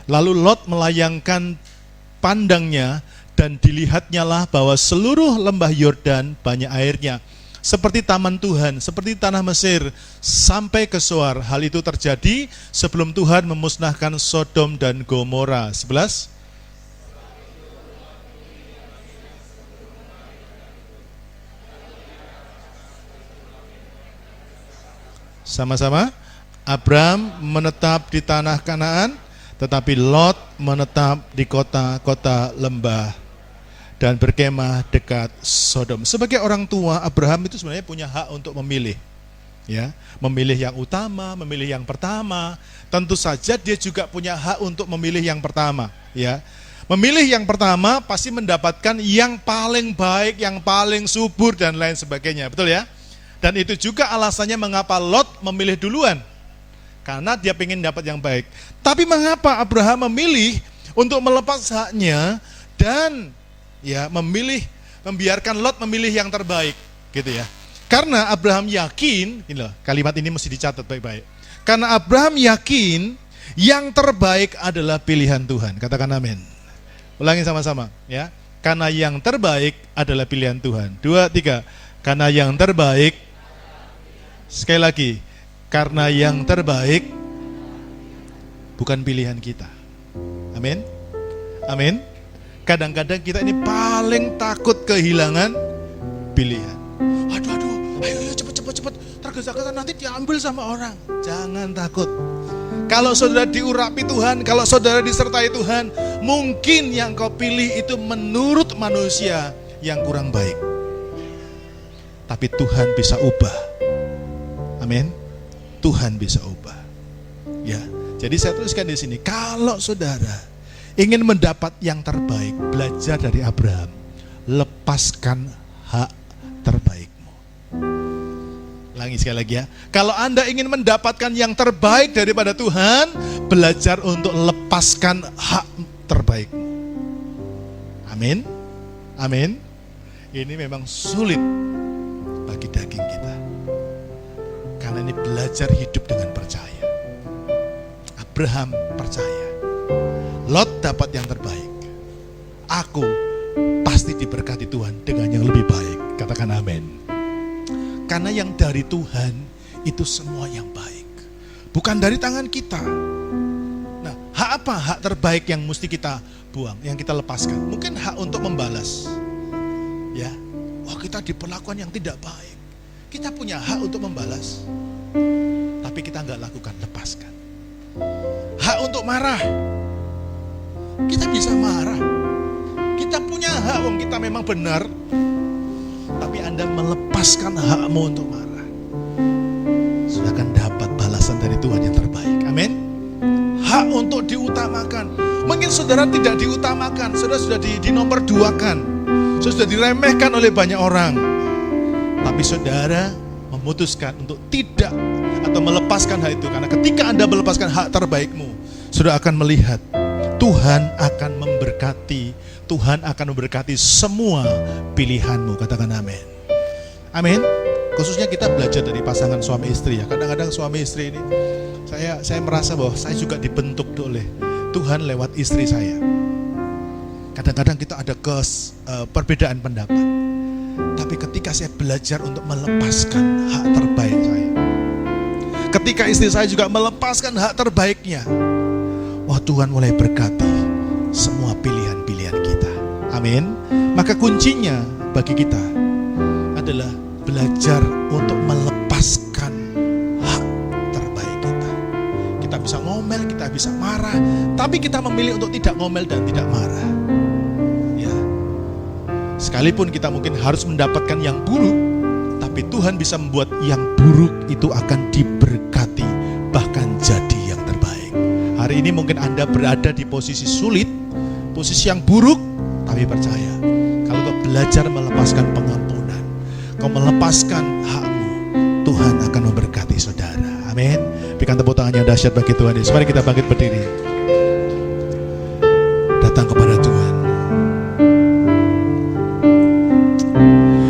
S1: Lalu Lot melayangkan pandangnya dan dilihatnyalah bahwa seluruh lembah Yordan banyak airnya, seperti taman Tuhan, seperti tanah Mesir, sampai ke Soar. Hal itu terjadi sebelum Tuhan memusnahkan Sodom dan Gomora. 11. Sama-sama. Abraham menetap di tanah Kanaan, tetapi Lot menetap di kota-kota lembah dan berkemah dekat Sodom. Sebagai orang tua, Abraham itu sebenarnya punya hak untuk memilih. Ya, memilih yang utama, memilih yang pertama. Tentu saja dia juga punya hak untuk memilih yang pertama, ya. Memilih yang pertama pasti mendapatkan yang paling baik, yang paling subur dan lain sebagainya, betul ya? Dan itu juga alasannya mengapa Lot memilih duluan. Karena dia ingin dapat yang baik. Tapi mengapa Abraham memilih untuk melepas haknya dan ya membiarkan Lot memilih yang terbaik, gitu ya. Karena Abraham yakin, ini loh, kalimat ini mesti dicatat baik-baik. Karena Abraham yakin yang terbaik adalah pilihan Tuhan. Katakan amin. Ulangi sama-sama, ya. Karena yang terbaik adalah pilihan Tuhan. 2, 3. Karena yang terbaik. Sekali lagi. Karena yang terbaik bukan pilihan kita. Amin. Amin. Kadang-kadang kita ini paling takut kehilangan pilihan. Aduh, ayo cepet. Tergesa-gesa nanti diambil sama orang. Jangan takut. Kalau saudara diurapi Tuhan, kalau saudara disertai Tuhan, mungkin yang kau pilih itu menurut manusia yang kurang baik. Tapi Tuhan bisa ubah. Amin. Tuhan bisa ubah. Ya. Jadi saya tuliskan di sini, kalau saudara ingin mendapat yang terbaik, belajar dari Abraham. Lepaskan hak terbaikmu. Ulangi sekali lagi ya. Kalau Anda ingin mendapatkan yang terbaik daripada Tuhan, belajar untuk lepaskan hak terbaikmu. Amin. Amin. Ini memang sulit bagi daging kita. Karena ini belajar hidup dengan percaya. Abraham percaya. Lot dapat yang terbaik. Aku pasti diberkati Tuhan dengan yang lebih baik. Katakan amin. Karena yang dari Tuhan itu semua yang baik, bukan dari tangan kita. Nah, hak apa? Hak terbaik yang mesti kita buang, yang kita lepaskan. Mungkin hak untuk membalas. Ya, kita diperlakukan yang tidak baik. Kita punya hak untuk membalas, tapi kita nggak lakukan, lepaskan. Hak untuk marah, kita bisa marah. Kita punya hak, kita memang benar. Tapi Anda melepaskan hakmu untuk marah, sudah akan dapat balasan dari Tuhan yang terbaik. Amin. Hak untuk diutamakan. Mungkin saudara tidak diutamakan, saudara sudah dinomor duakan, sudah diremehkan oleh banyak orang. Tapi saudara memutuskan untuk tidak atau melepaskan hak itu. Karena ketika Anda melepaskan hak terbaikmu, saudara akan melihat Tuhan akan memberkati. Tuhan akan memberkati semua pilihanmu. Katakan amin. Amin. Khususnya kita belajar dari pasangan suami istri ya. Kadang-kadang suami istri ini saya merasa bahwa saya juga dibentuk oleh Tuhan lewat istri saya. Kadang-kadang kita ada perbedaan pendapat. Tapi ketika saya belajar untuk melepaskan hak terbaik saya, ketika istri saya juga melepaskan hak terbaiknya, Tuhan mulai berkati semua pilihan-pilihan kita. Amin. Maka kuncinya bagi kita adalah belajar untuk melepaskan hak terbaik kita. Kita bisa ngomel, kita bisa marah, tapi kita memilih untuk tidak ngomel dan tidak marah. Ya. Sekalipun kita mungkin harus mendapatkan yang buruk, tapi Tuhan bisa membuat yang buruk itu akan diberkati, bahkan jadi yang terbaik. Hari ini mungkin Anda berada di posisi sulit, posisi yang buruk, tapi percaya, kalau kau belajar melepaskan pengampunan, kau melepaskan hakmu, Tuhan akan memberkati saudara. Amin. Berikan tepuk tangan yang dahsyat bagi Tuhan Yesus. Mari kita bangkit berdiri.